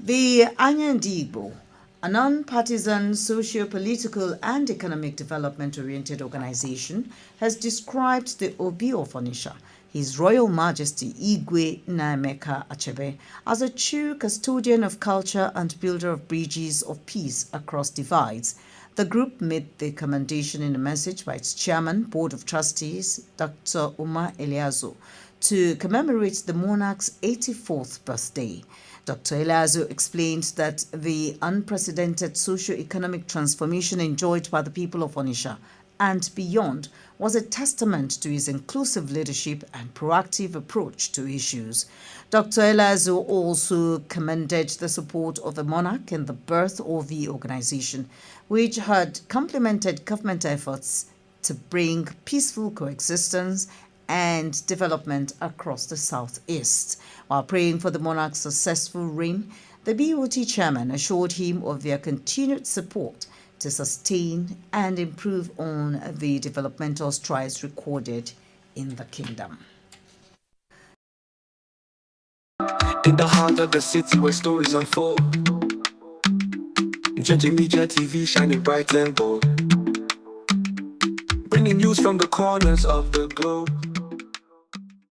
The Anya Ndi Igbo, a non-partisan socio-political and economic development-oriented organization, has described the Obi Of Onitsha, His Royal Majesty Igwe Achebe, as a true custodian of culture and builder of bridges of peace across divides. The group made the commendation in a message by its chairman, Board of Trustees, Dr. Umar Eliazo, to commemorate the monarch's 84th birthday. Dr. Eliazo explained that the unprecedented socio-economic transformation enjoyed by the people of Onitsha and beyond was a testament to his inclusive leadership and proactive approach to issues. Dr. Eliazo also commended the support of the monarch in the birth of the organization, which had complemented government efforts to bring peaceful coexistence and development across the southeast. While praying for the monarch's successful reign, the BOT chairman assured him of their continued support to sustain and improve on the developmental strides recorded in the kingdom. In the heart of the city where stories unfold, Judging Media TV shining bright and bold, bringing news from the corners of the globe.